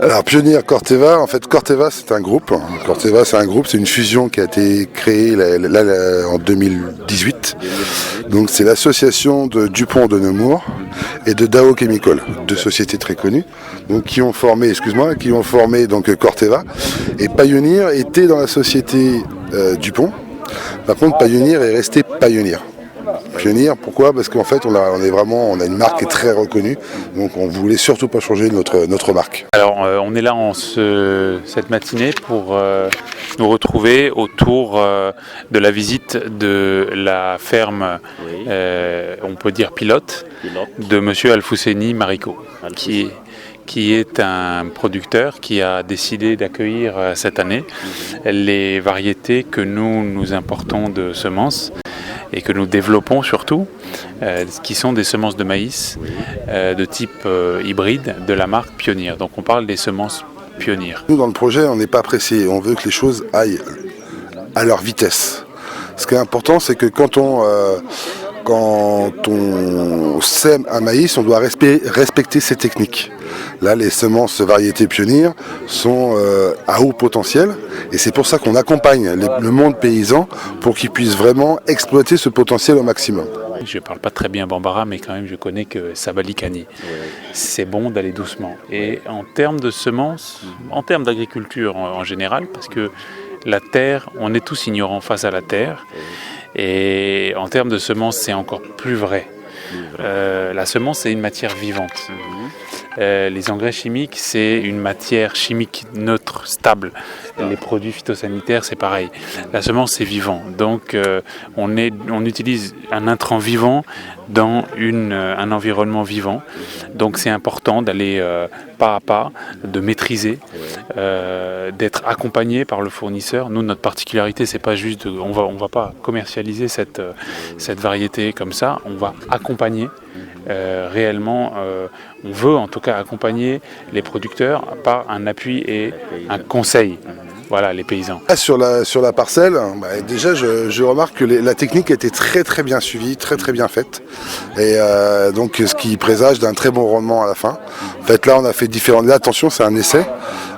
Alors Pionnier Corteva, en fait Corteva c'est un groupe. Corteva c'est un groupe, c'est une fusion qui a été créée en 2018. Donc c'est l'association de Dupont de Nemours et de Dow Chemical, deux sociétés très connues, donc qui ont formé donc Corteva. Et Pioneer était dans la société Dupont. Par contre Pioneer est resté Pioneer. Pionnier, pourquoi? Parce qu'en fait on a une marque qui est très reconnue, donc on voulait surtout pas changer notre marque. Alors on est là cette matinée pour nous retrouver autour de la visite de la ferme, on peut dire pilote, de monsieur Alfousseni Mariko, qui est un producteur qui a décidé d'accueillir cette année les variétés que nous importons de semences et que nous développons surtout, qui sont des semences de maïs de type hybride de la marque Pionnier. Donc on parle des semences Pionnier. Nous dans le projet on n'est pas pressé, on veut que les choses aillent à leur vitesse. Ce qui est important c'est que quand on sème un maïs, on doit respecter ses techniques. Là, les semences variétés Pionnier sont à haut potentiel et c'est pour ça qu'on accompagne le monde paysan pour qu'il puisse vraiment exploiter ce potentiel au maximum. Je ne parle pas très bien bambara, mais quand même je connais que Sabalikani. C'est bon d'aller doucement. Et en termes de semences, en termes d'agriculture en général, parce que la terre, on est tous ignorants face à la terre, et en termes de semences, c'est encore plus vrai. La semence, c'est une matière vivante. Les engrais chimiques, c'est une matière chimique neutre, stable. Les produits phytosanitaires, c'est pareil. La semence, c'est vivant. Donc, on utilise un intrant vivant dans un environnement vivant. Donc, c'est important d'aller pas à pas, de maîtriser, d'être accompagné par le fournisseur. Nous, notre particularité, c'est pas juste, on va pas commercialiser cette variété comme ça. On va accompagner réellement. On veut en tout cas accompagner les producteurs par un appui et un conseil. Voilà, les paysans. Sur la parcelle, déjà je remarque que la technique a été très très bien suivie, très très bien faite. Et donc ce qui présage d'un très bon rendement à la fin. En fait là on a fait différentes. Là attention c'est un essai.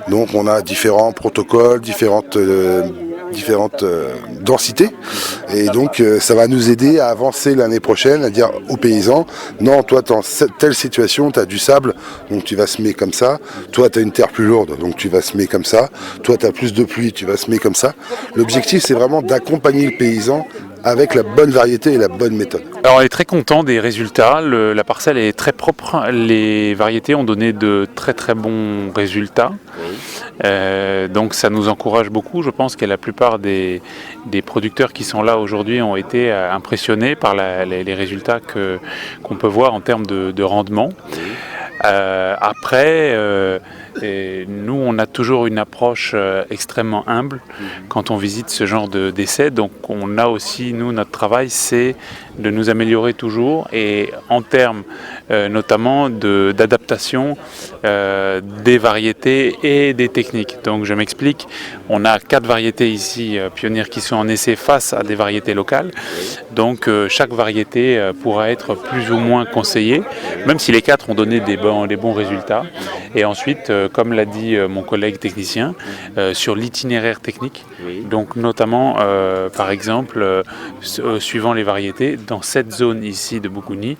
Donc on a différents protocoles, différentes densités. Et donc ça va nous aider à avancer l'année prochaine, à dire aux paysans, non, toi tu es en telle situation, tu as du sable, donc tu vas semer comme ça. Toi tu as une terre plus lourde, donc tu vas semer comme ça. Toi tu as plus de pluie, tu vas semer comme ça. L'objectif c'est vraiment d'accompagner le paysan avec la bonne variété et la bonne méthode. Alors on est très content des résultats, la parcelle est très propre, les variétés ont donné de très très bons résultats. Donc ça nous encourage beaucoup. Je pense que la plupart des producteurs qui sont là aujourd'hui ont été impressionnés par les résultats qu'on peut voir en termes de rendement. Après, nous on a toujours une approche extrêmement humble quand on visite ce genre d'essais. Donc on a aussi, nous, notre travail c'est de nous améliorer toujours et en termes notamment d'adaptation des variétés et des techniques. Donc je m'explique, on a 4 variétés ici Pionnier qui sont en essai face à des variétés locales. Donc chaque variété pourra être plus ou moins conseillée, même si les 4 ont donné des bons résultats. Et ensuite, comme l'a dit mon collègue technicien, sur l'itinéraire technique, donc notamment par exemple suivant les variétés, dans cette zone ici de Bougouni,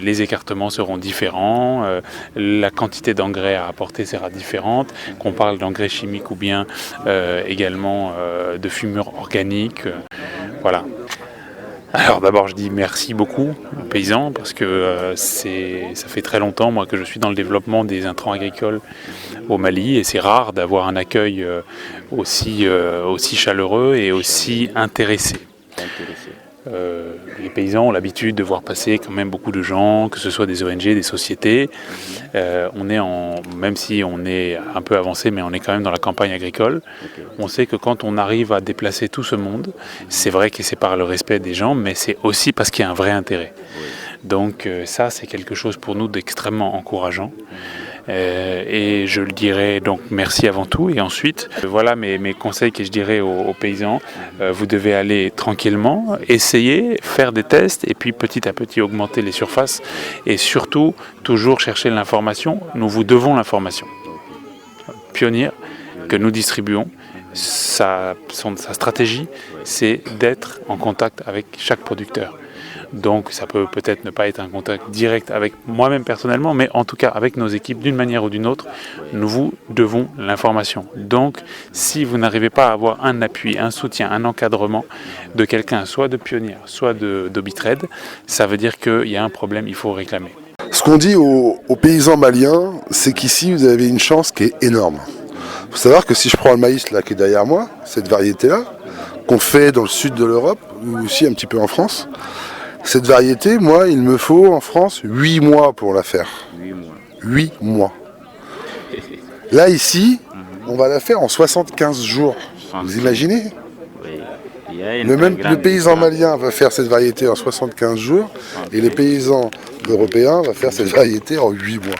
les écartements seront différents, la quantité d'engrais à apporter sera différente, qu'on parle d'engrais chimiques ou bien également de fumure organique, voilà. Alors d'abord je dis merci beaucoup aux paysans parce que ça fait très longtemps moi que je suis dans le développement des intrants agricoles au Mali et c'est rare d'avoir un accueil aussi chaleureux et aussi intéressé. Les paysans ont l'habitude de voir passer quand même beaucoup de gens, que ce soit des ONG, des sociétés. Même si on est un peu avancé, mais on est quand même dans la campagne agricole. On sait que quand on arrive à déplacer tout ce monde, c'est vrai que c'est par le respect des gens, mais c'est aussi parce qu'il y a un vrai intérêt. Donc ça, c'est quelque chose pour nous d'extrêmement encourageant. Et je le dirais donc merci avant tout, et ensuite voilà mes conseils que je dirais aux paysans. Vous devez aller tranquillement, essayer, faire des tests et puis petit à petit augmenter les surfaces et surtout toujours chercher l'information. Nous vous devons l'information. Pionnier que nous distribuons, sa stratégie, c'est d'être en contact avec chaque producteur. Donc ça peut peut-être ne pas être un contact direct avec moi-même personnellement, mais en tout cas avec nos équipes d'une manière ou d'une autre, nous vous devons l'information. Donc si vous n'arrivez pas à avoir un appui, un soutien, un encadrement de quelqu'un, soit de Pionnier, soit d'Obitrade, ça veut dire qu'il y a un problème, il faut réclamer. Ce qu'on dit aux paysans maliens, c'est qu'ici vous avez une chance qui est énorme. Il faut savoir que si je prends le maïs là qui est derrière moi, cette variété-là, qu'on fait dans le sud de l'Europe, ou aussi un petit peu en France, cette variété, moi, il me faut en France 8 mois pour la faire. 8 mois. Là, ici, on va la faire en 75 jours. Vous imaginez ? Le paysan malien va faire cette variété en 75 jours et les paysans européens vont faire cette variété en 8 mois.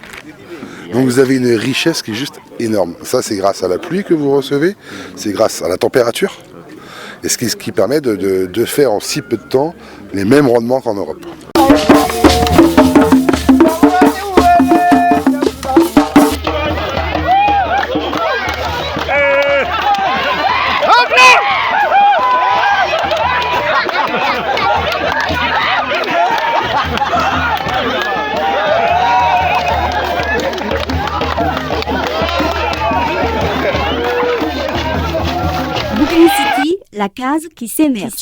Donc vous avez une richesse qui est juste énorme. Ça, c'est grâce à la pluie que vous recevez, c'est grâce à la température. Et ce qui permet de faire en si peu de temps les mêmes rendements qu'en Europe. Bouclinicity, la case qui s'émerge.